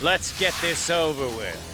Let's get this over with.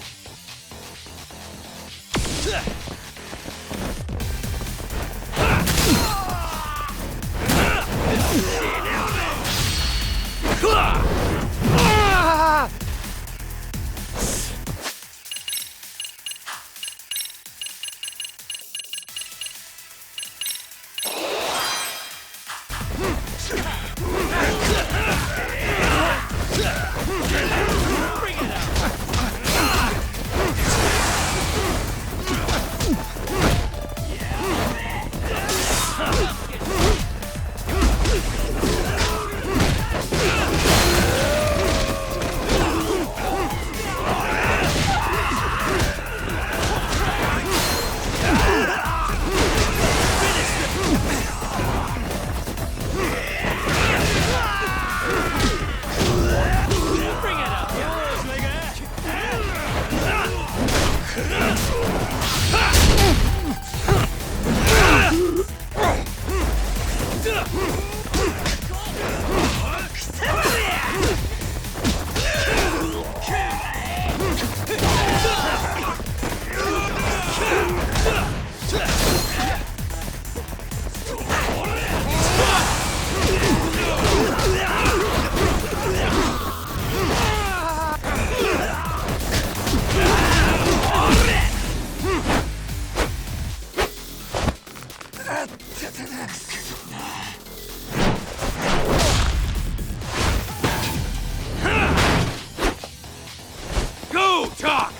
Go, talk!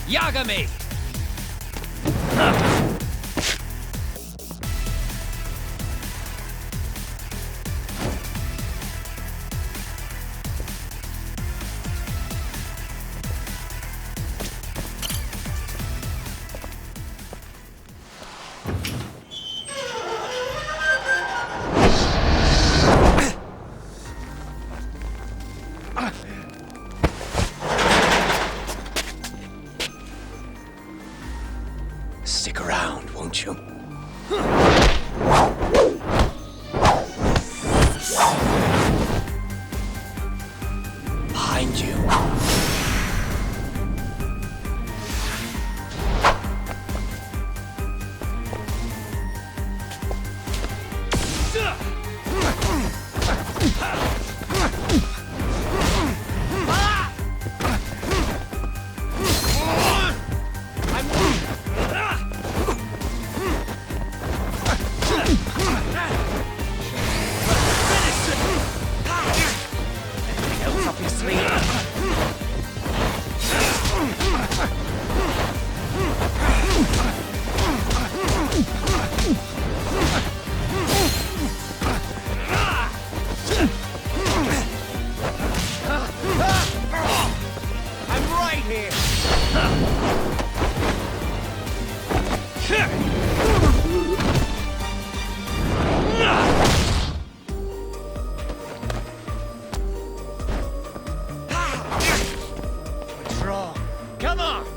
Yagami! Stick around, won't you? Behind you. Come on!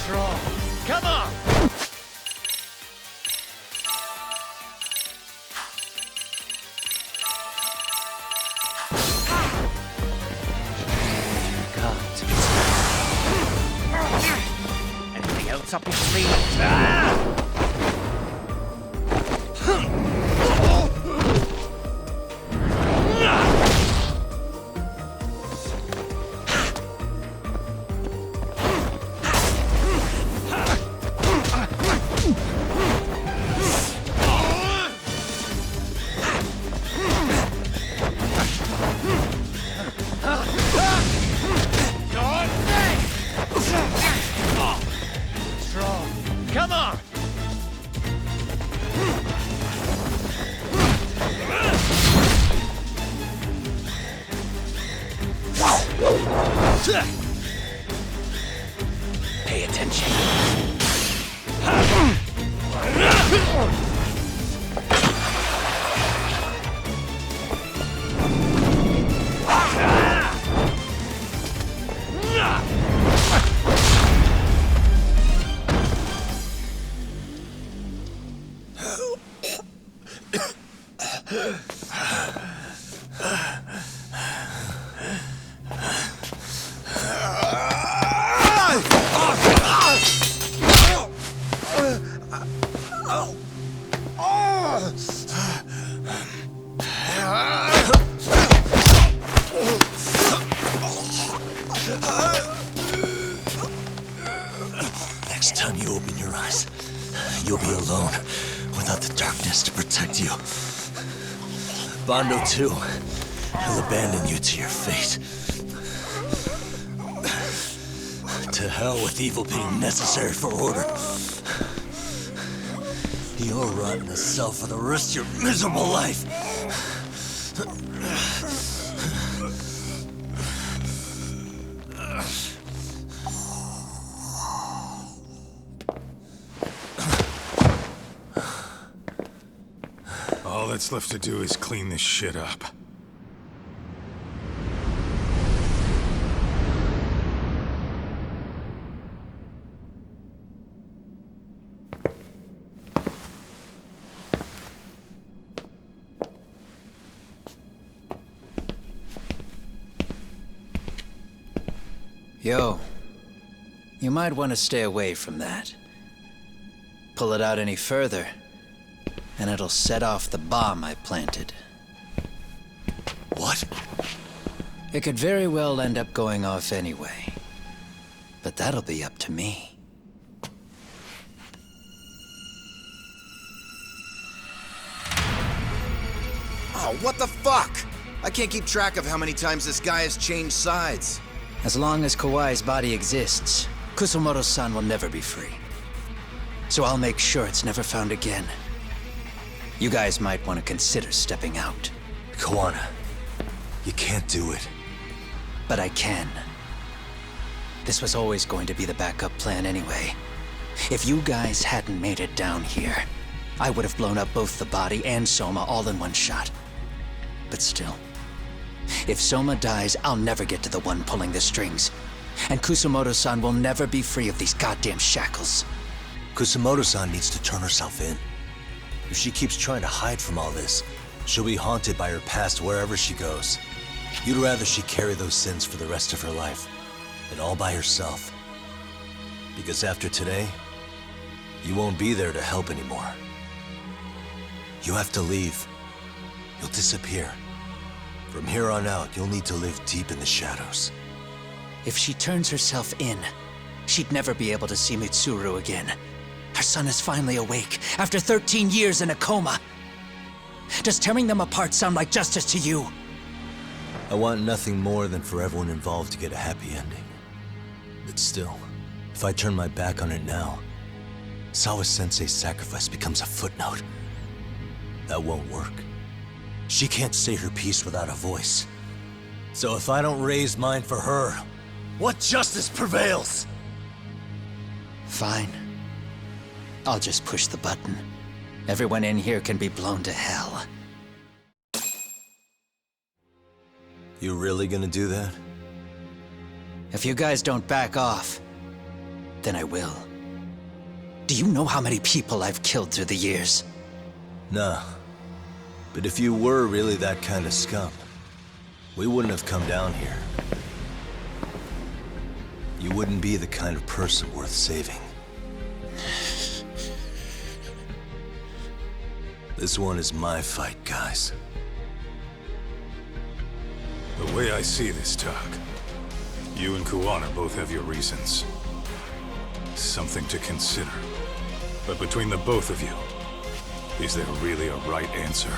Strong. Come on! Anything else up your sleeve? Come on! Pay attention. Next time you open your eyes, you'll be alone without the darkness to protect you. Bondo, too. He'll abandon you to your fate. To hell with evil being necessary for order. You'll rot in a cell for the rest of your miserable life. All that's left to do is clean this shit up. Yo, you might want to stay away from that. Pull it out any further, and it'll set off the bomb I planted. What? It could very well end up going off anyway. But that'll be up to me. Oh, what the fuck? I can't keep track of how many times this guy has changed sides. As long as Kawai's body exists, Kusumoto-san will never be free. So I'll make sure it's never found again. You guys might want to consider stepping out. KUWANA, you can't do it. But I can. This was always going to be the backup plan anyway. If you guys hadn't made it down here, I would have blown up both the body and SOMA all in one shot. But still, if SOMA dies, I'll never get to the one pulling the strings. And Kusumoto-san will never be free of these goddamn shackles. Kusumoto-san needs to turn herself in. If she keeps trying to hide from all this, she'll be haunted by her past wherever she goes. You'd rather she carry those sins for the rest of her life, and all by herself. Because after today, you won't be there to help anymore. You have to leave. You'll disappear. From here on out, you'll need to live deep in the shadows. If she turns herself in, she'd never be able to see Mitsuru again. Her son is finally awake, after 13 years in a coma. Does tearing them apart sound like justice to you? I want nothing more than for everyone involved to get a happy ending. But still, if I turn my back on it now, Sawa-sensei's sacrifice becomes a footnote. That won't work. She can't say her piece without a voice. So if I don't raise mine for her, what justice prevails? Fine. I'll just push the button. Everyone in here can be blown to hell. You really gonna do that? If you guys don't back off, then I will. Do you know how many people I've killed through the years? Nah. But if you were really that kind of scum, we wouldn't have come down here. You wouldn't be the kind of person worth saving. This one is my fight, guys. The way I see this, Tuck, you and KUWANA both have your reasons. Something to consider. But between the both of you, is there really a right answer?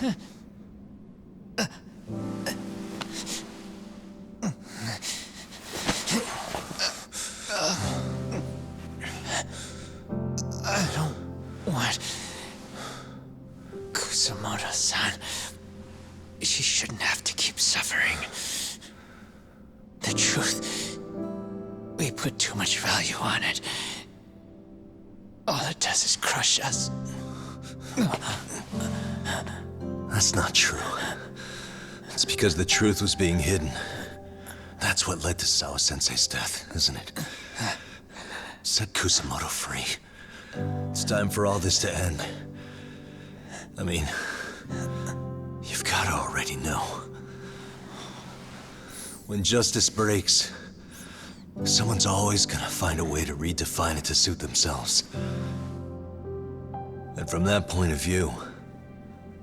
I don't want Kusamoto-san. She shouldn't have to keep suffering. The truth, we put too much value on it. All it does is crush us. That's not true. It's because the truth was being hidden. That's what led to Sawa-sensei's death, isn't it? Set Kusamoto free. It's time for all this to end. I mean, you've gotta already know. When justice breaks, someone's always gonna find a way to redefine it to suit themselves. And from that point of view,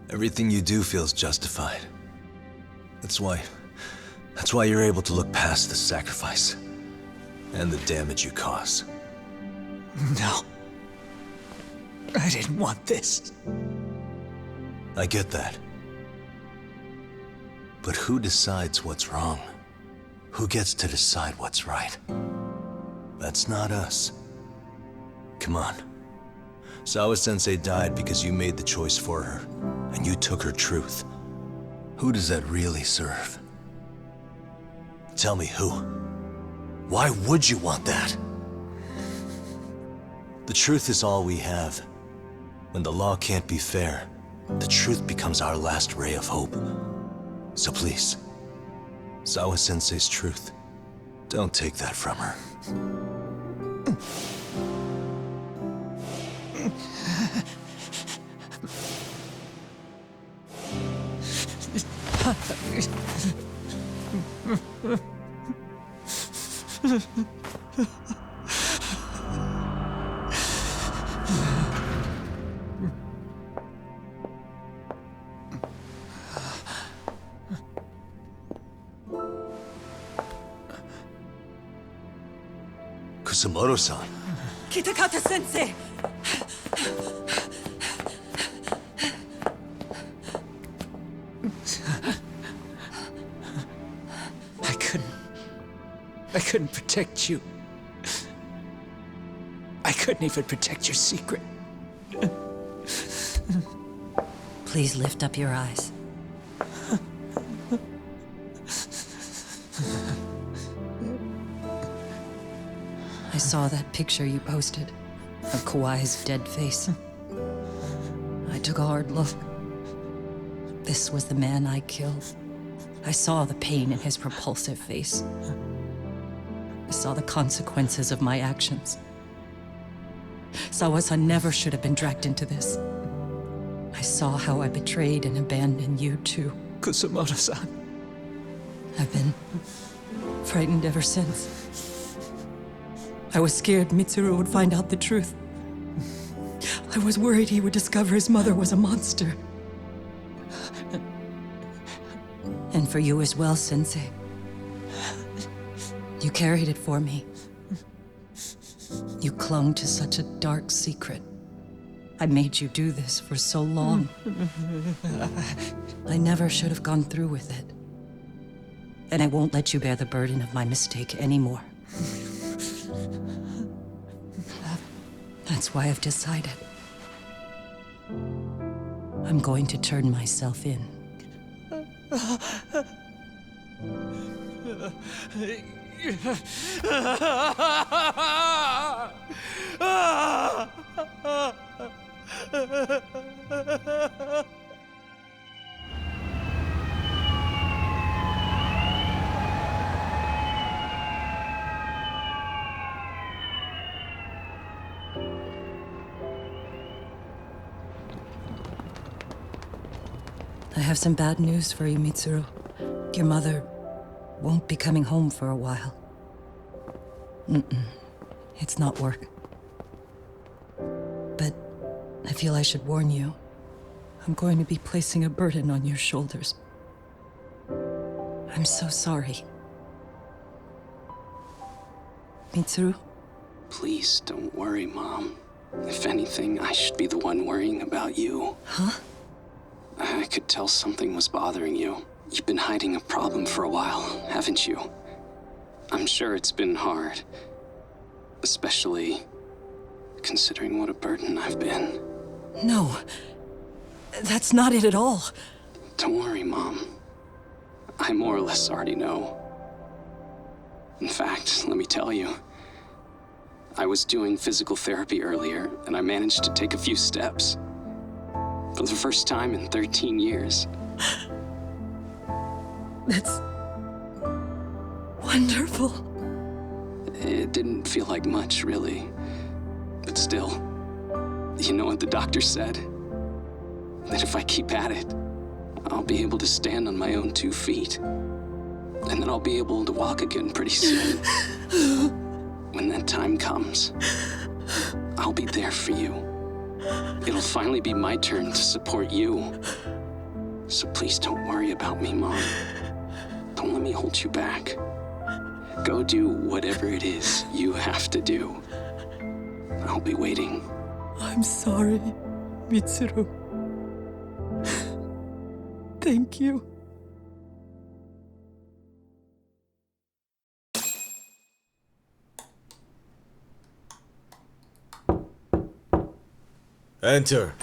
everything you do feels justified. That's why you're able to look past the sacrifice and the damage you cause. No. I didn't want this. I get that. But who decides what's wrong? Who gets to decide what's right? That's not us. Come on. Sawa-sensei died because you made the choice for her, and you took her truth. Who does that really serve? Tell me who. Why would you want that? The truth is all we have. When the law can't be fair, the truth becomes our last ray of hope. So please, Sawa-sensei's truth, don't take that from her. Kusamoto-san. Kitakata-sensei! I couldn't protect you. I couldn't even protect your secret. Please lift up your eyes. I saw that picture you posted of Kawai's dead face. I took a hard look. This was the man I killed. I saw the pain in his repulsive face. I saw the consequences of my actions. Sawa-san never should have been dragged into this. I saw how I betrayed and abandoned you too. Kusamoto-san. I've been frightened ever since. I was scared Mitsuru would find out the truth. I was worried he would discover his mother was a monster. And for you as well, Sensei. You carried it for me. You clung to such a dark secret. I made you do this for so long. I never should have gone through with it. And I won't let you bear the burden of my mistake anymore. That's why I've decided. I'm going to turn myself in. I have some bad news for you, Mitsuru. Your mother won't be coming home for a while. It's not work. But I feel I should warn you. I'm going to be placing a burden on your shoulders. I'm so sorry. Mitsuru? Please don't worry, Mom. If anything, I should be the one worrying about you. Huh? I could tell something was bothering you. You've been hiding a problem for a while, haven't you? I'm sure it's been hard. Especially considering what a burden I've been. No. That's not it at all. Don't worry, Mom. I more or less already know. In fact, let me tell you. I was doing physical therapy earlier, and I managed to take a few steps. For the first time in 13 years. That's wonderful. It didn't feel like much, really. But still, you know what the doctor said? That if I keep at it, I'll be able to stand on my own 2 feet. And then I'll be able to walk again pretty soon. When that time comes, I'll be there for you. It'll finally be my turn to support you. So please don't worry about me, Mom. Don't let me hold you back. Go do whatever it is you have to do. I'll be waiting. I'm sorry, Mitsuru. Thank you. Enter.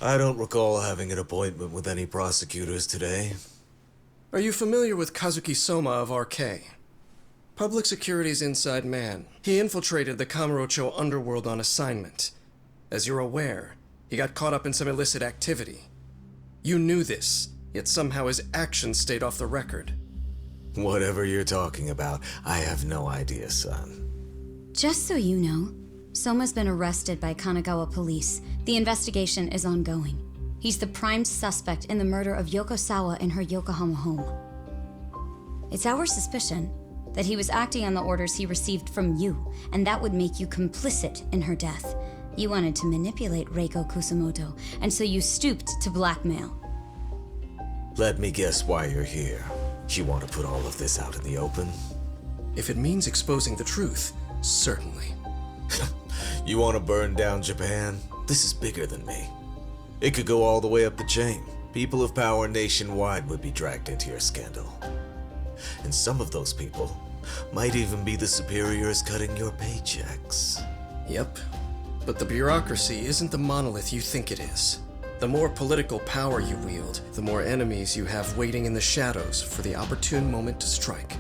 I don't recall having an appointment with any prosecutors today. Are you familiar with KAZUKI SOMA of RK? Public Security's inside man. He infiltrated the Kamurocho underworld on assignment. As you're aware, he got caught up in some illicit activity. You knew this, yet somehow his actions stayed off the record. Whatever you're talking about, I have no idea, son. Just so you know, Soma's been arrested by Kanagawa police. The investigation is ongoing. He's the prime suspect in the murder of Yoko Sawa in her Yokohama home. It's our suspicion that he was acting on the orders he received from you, and that would make you complicit in her death. You wanted to manipulate Reiko Kusamoto, and so you stooped to blackmail. Let me guess why you're here. You want to put all of this out in the open? If it means exposing the truth, certainly. You want to burn down Japan? This is bigger than me. It could go all the way up the chain. People of power nationwide would be dragged into your scandal. And some of those people might even be the superiors cutting your paychecks. Yep. But the bureaucracy isn't the monolith you think it is. The more political power you wield, the more enemies you have waiting in the shadows for the opportune moment to strike.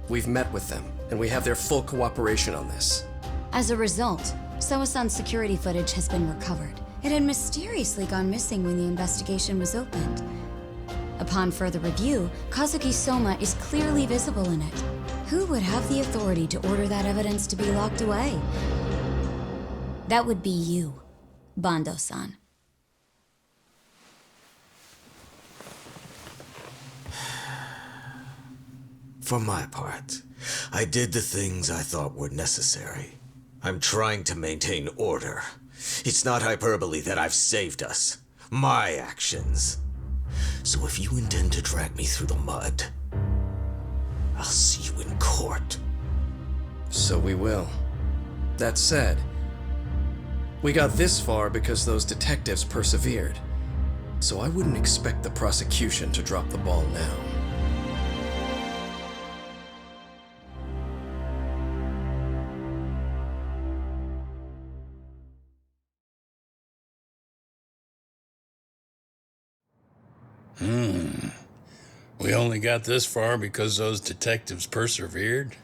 We've met with them, and we have their full cooperation on this. As a result, Soa-san's security footage has been recovered. It had mysteriously gone missing when the investigation was opened. Upon further review, KAZUKI SOMA is clearly visible in it. Who would have the authority to order that evidence to be locked away? That would be you, Bando-san. For my part, I did the things I thought were necessary. I'm trying to maintain order. It's not hyperbole that I've saved us. My actions. So if you intend to drag me through the mud, I'll see you in court. So we will. That said, we got this far because those detectives persevered. So I wouldn't expect the prosecution to drop the ball now. We only got this far because those detectives persevered?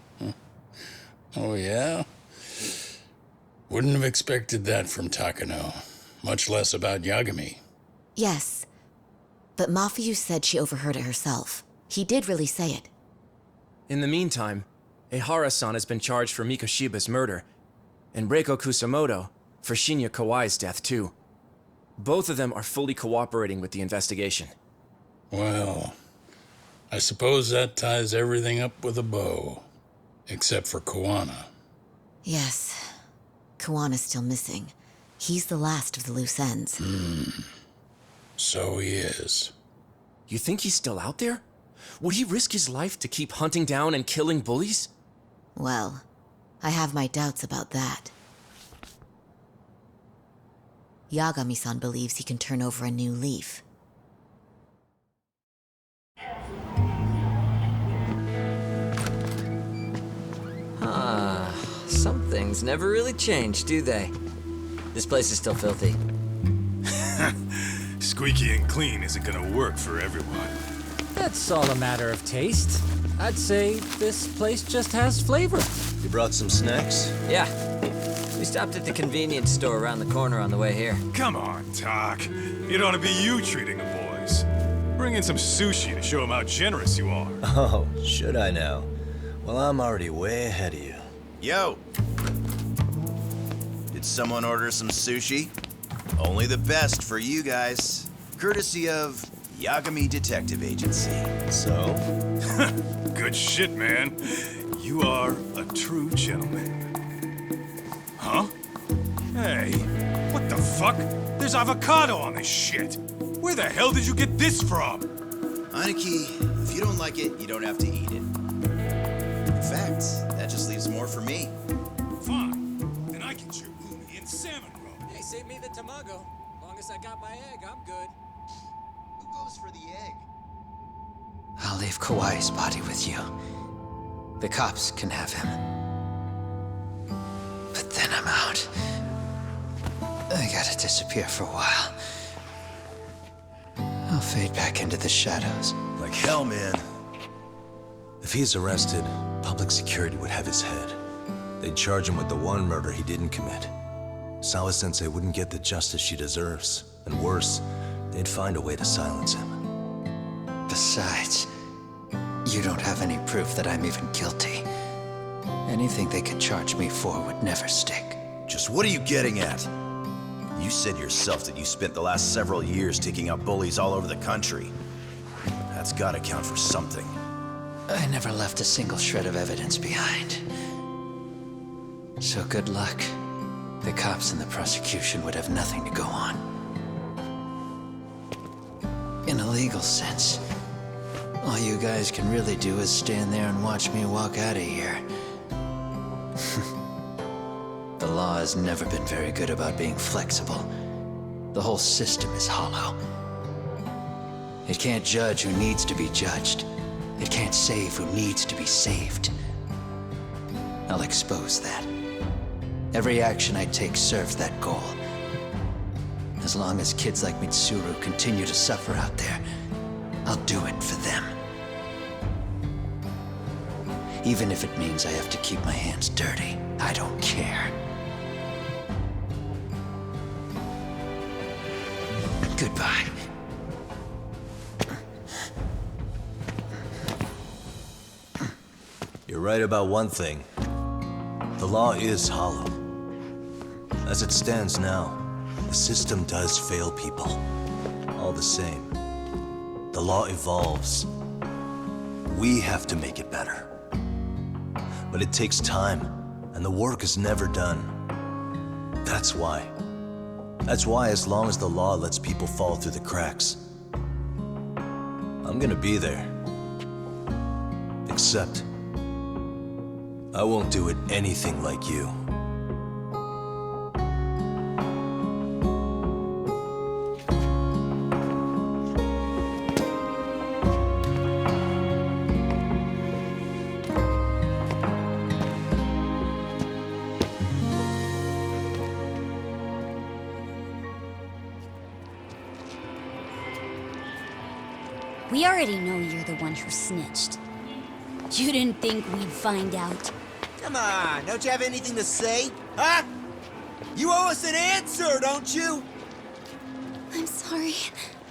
Oh, yeah? Wouldn't have expected that from Takano, much less about Yagami. Yes, but Mafuyu said she overheard it herself. He did really say it. In the meantime, Ehara-san has been charged for Mikoshiba's murder, and Reiko Kusamoto for Shinya Kawai's death, too. Both of them are fully cooperating with the investigation. Well, I suppose that ties everything up with a bow. Except for KUWANA. Yes. KUWANA's still missing. He's the last of the loose ends. So he is. You think he's still out there? Would he risk his life to keep hunting down and killing bullies? Well, I have my doubts about that. Yagami-san believes he can turn over a new leaf. Some things never really change, do they? This place is still filthy. Squeaky and clean isn't gonna work for everyone. That's all a matter of taste. I'd say this place just has flavor. You brought some snacks? Yeah. We stopped at the convenience store around the corner on the way here. Come on, Doc. It ought to be you treating the boys. Bring in some sushi to show them how generous you are. Oh, should I now? Well, I'm already way ahead of you. Yo! Did someone order some sushi? Only the best for you guys. Courtesy of Yagami Detective Agency. So? Good shit, man. You are a true gentleman. Huh? Hey, what the fuck? There's avocado on this shit. Where the hell did you get this from? Aniki, if you don't like it, you don't have to eat it. In fact, that just leaves more for me. Fine. Then I get your uni and salmon roll. Hey, save me the tamago. Long as I got my egg, I'm good. Who goes for the egg? I'll leave Kawai's body with you. The cops can have him. But then I'm out. I gotta disappear for a while. I'll fade back into the shadows. Like hell, man. If he's arrested, public security would have his head. They'd charge him with the one murder he didn't commit. Sawa-sensei wouldn't get the justice she deserves. And worse, they'd find a way to silence him. Besides, you don't have any proof that I'm even guilty. Anything they could charge me for would never stick. Just what are you getting at? You said yourself that you spent the last several years taking out bullies all over the country. That's gotta count for something. I never left a single shred of evidence behind. So good luck. The cops and the prosecution would have nothing to go on. In a legal sense, all you guys can really do is stand there and watch me walk out of here. The law has never been very good about being flexible. The whole system is hollow. It can't judge who needs to be judged. It can't save who needs to be saved. I'll expose that. Every action I take serves that goal. As long as kids like Mitsuru continue to suffer out there, I'll do it for them. Even if it means I have to keep my hands dirty, I don't care. Goodbye. You're right about one thing. The law is hollow. As it stands now, the system does fail people. All the same, the law evolves. We have to make it better. But it takes time, and the work is never done. That's why. That's why as long as the law lets people fall through the cracks, I'm gonna be there. Except, I won't do it anything like you. We already know you're the one who snitched. You didn't think we'd find out. Come on, don't you have anything to say? Huh? You owe us an answer, don't you? I'm sorry.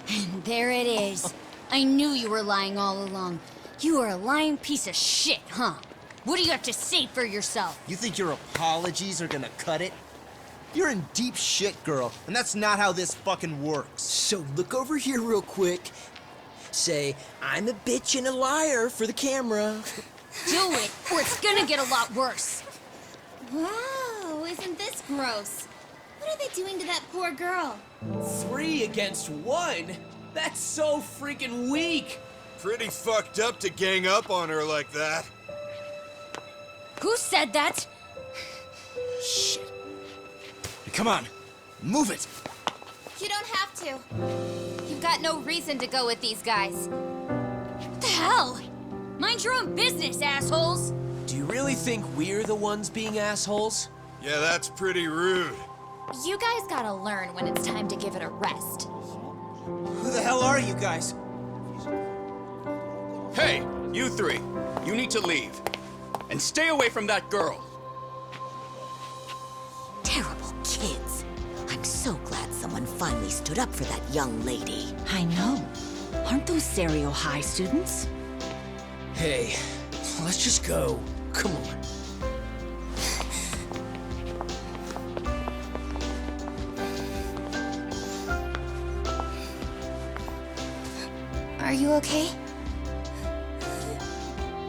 And there it is. I knew you were lying all along. You are a lying piece of shit, huh? What do you have to say for yourself? You think your apologies are gonna cut it? You're in deep shit, girl, and that's not how this fucking works. So look over here real quick. Say, I'm a bitch and a liar for the camera. Do it, or it's gonna get a lot worse. Wow, isn't this gross? What are they doing to that poor girl? 3 against 1? That's so freaking weak! Pretty fucked up to gang up on her like that. Who said that? Shit. Hey, come on, move it. You don't have to. You've got no reason to go with these guys. What the hell? Mind your own business, assholes! Do you really think we're the ones being assholes? Yeah, that's pretty rude. You guys gotta learn when it's time to give it a rest. Who the hell are you guys? Hey, you three. You need to leave. And stay away from that girl. Terrible kids. I'm so glad someone finally stood up for that young lady. I know. Aren't those Serio High students? Hey, let's just go. Come on. Are you okay?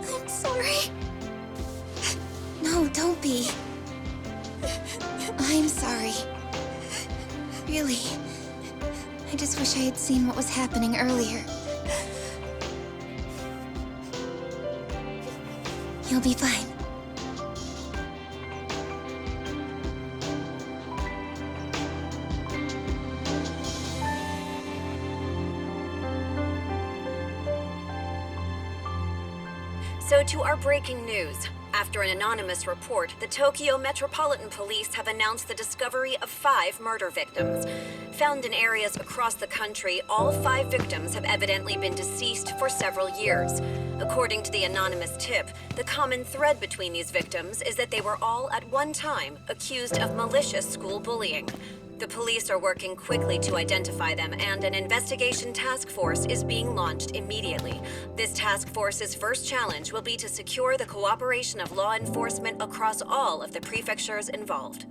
I'm sorry. No, don't be. I'm sorry. Really. I just wish I had seen what was happening earlier. You'll be fine. So to our breaking news. After an anonymous report, the Tokyo Metropolitan Police have announced the discovery of 5 murder victims. Found in areas across the country, all 5 victims have evidently been deceased for several years. According to the anonymous tip, the common thread between these victims is that they were all at one time accused of malicious school bullying. The police are working quickly to identify them, and an investigation task force is being launched immediately. This task force's first challenge will be to secure the cooperation of law enforcement across all of the prefectures involved.